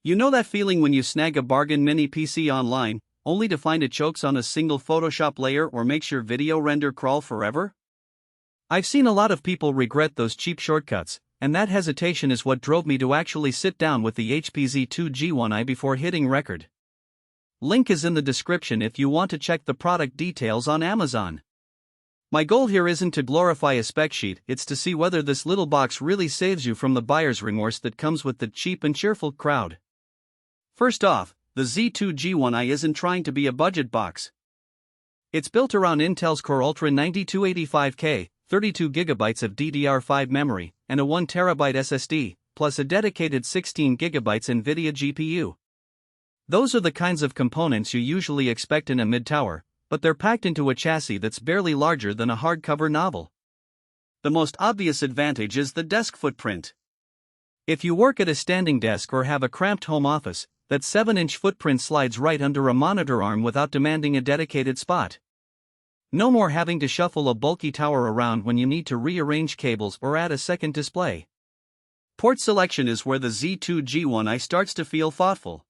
You know that feeling when you snag a bargain mini PC online, only to find it chokes on a single Photoshop layer or makes your video render crawl forever? I've seen a lot of people regret those cheap shortcuts, and that hesitation is what drove me to actually sit down with the HP Z2 G1i before hitting record. Link is in the description if you want to check the product details on Amazon. My goal here isn't to glorify a spec sheet, it's to see whether this little box really saves you from the buyer's remorse that comes with the cheap and cheerful crowd. First off, the Z2 G1i isn't trying to be a budget box. It's built around Intel's Core Ultra 9285K, 32GB of DDR5 memory, and a 1TB SSD, plus a dedicated 16GB NVIDIA GPU. Those are the kinds of components you usually expect in a mid-tower, but they're packed into a chassis that's barely larger than a hardcover novel. The most obvious advantage is the desk footprint. If you work at a standing desk or have a cramped home office, that 7-inch footprint slides right under a monitor arm without demanding a dedicated spot. No more having to shuffle a bulky tower around when you need to rearrange cables or add a second display. Port selection is where the Z2 G1i starts to feel thoughtful.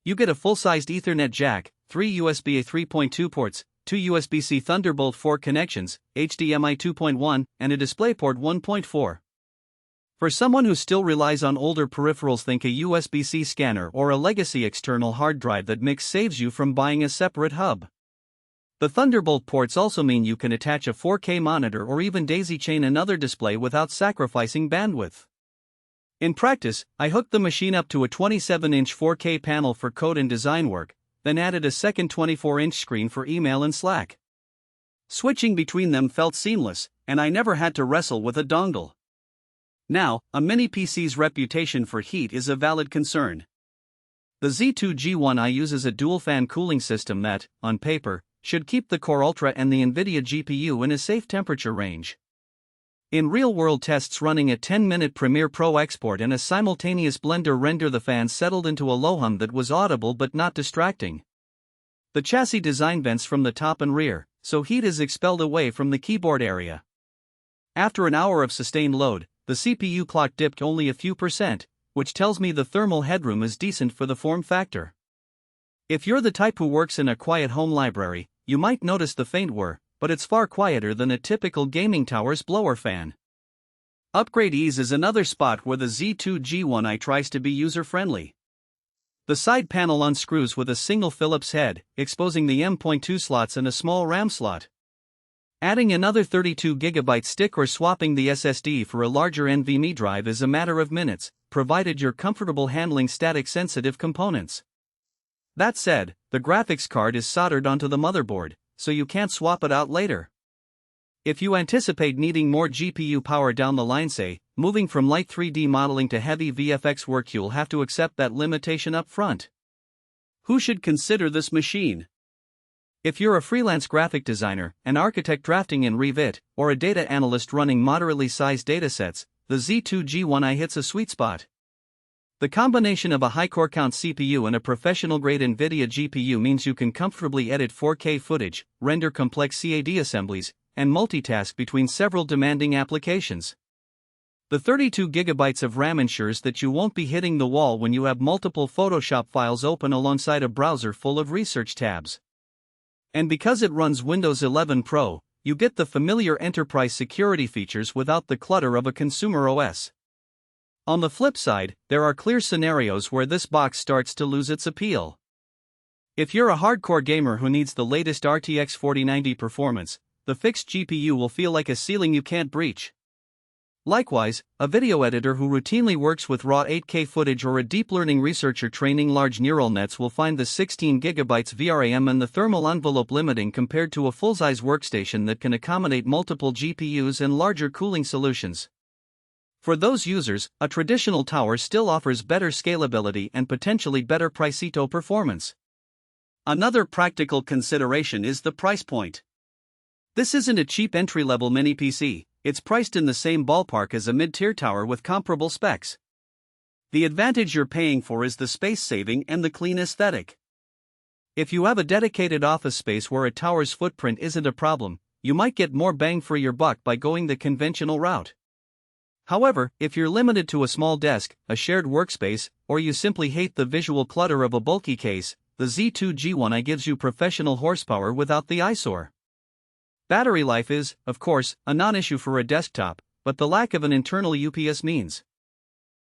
You get a full-sized Ethernet jack, 3 USB 3.2 ports, 2 USB-C Thunderbolt 4 connections, HDMI 2.1, and a DisplayPort 1.4. For someone who still relies on older peripherals, think a USB-C scanner or a legacy external hard drive that saves you from buying a separate hub. The Thunderbolt ports also mean you can attach a 4K monitor or even daisy-chain another display without sacrificing bandwidth. In practice, I hooked the machine up to a 27-inch 4K panel for code and design work, then added a second 24-inch screen for email and Slack. Switching between them felt seamless, and I never had to wrestle with a dongle. Now, a mini PC's reputation for heat is a valid concern. The Z2 G1i uses a dual-fan cooling system that, on paper, should keep the Core Ultra and the NVIDIA GPU in a safe temperature range. In real-world tests running a 10-minute Premiere Pro export and a simultaneous Blender render, the fan settled into a low hum that was audible but not distracting. The chassis design vents from the top and rear, so heat is expelled away from the keyboard area. After an hour of sustained load, the CPU clock dipped only a few percent, which tells me the thermal headroom is decent for the form factor. If you're the type who works in a quiet home library, you might notice the faint whir, but it's far quieter than a typical gaming tower's blower fan. Upgrade ease is another spot where the Z2 G1i tries to be user-friendly. The side panel unscrews with a single Phillips head, exposing the M.2 slots and a small RAM slot. Adding another 32GB stick or swapping the SSD for a larger NVMe drive is a matter of minutes, provided you're comfortable handling static-sensitive components. That said, the graphics card is soldered onto the motherboard, so you can't swap it out later. If you anticipate needing more GPU power down the line, say, moving from light 3D modeling to heavy VFX work, you'll have to accept that limitation up front. Who should consider this machine? If you're a freelance graphic designer, an architect drafting in Revit, or a data analyst running moderately sized datasets, the Z2 G1i hits a sweet spot. The combination of a high core count CPU and a professional-grade NVIDIA GPU means you can comfortably edit 4K footage, render complex CAD assemblies, and multitask between several demanding applications. The 32GB of RAM ensures that you won't be hitting the wall when you have multiple Photoshop files open alongside a browser full of research tabs. And because it runs Windows 11 Pro, you get the familiar enterprise security features without the clutter of a consumer OS. On the flip side, there are clear scenarios where this box starts to lose its appeal. If you're a hardcore gamer who needs the latest RTX 4090 performance, the fixed GPU will feel like a ceiling you can't breach. Likewise, a video editor who routinely works with raw 8K footage or a deep learning researcher training large neural nets will find the 16GB VRAM and the thermal envelope limiting compared to a full-size workstation that can accommodate multiple GPUs and larger cooling solutions. For those users, a traditional tower still offers better scalability and potentially better price-to performance. Another practical consideration is the price point. This isn't a cheap entry-level mini PC. It's priced in the same ballpark as a mid-tier tower with comparable specs. The advantage you're paying for is the space saving and the clean aesthetic. If you have a dedicated office space where a tower's footprint isn't a problem, you might get more bang for your buck by going the conventional route. However, if you're limited to a small desk, a shared workspace, or you simply hate the visual clutter of a bulky case, the Z2 G1i gives you professional horsepower without the eyesore. Battery life is, of course, a non-issue for a desktop, but the lack of an internal UPS means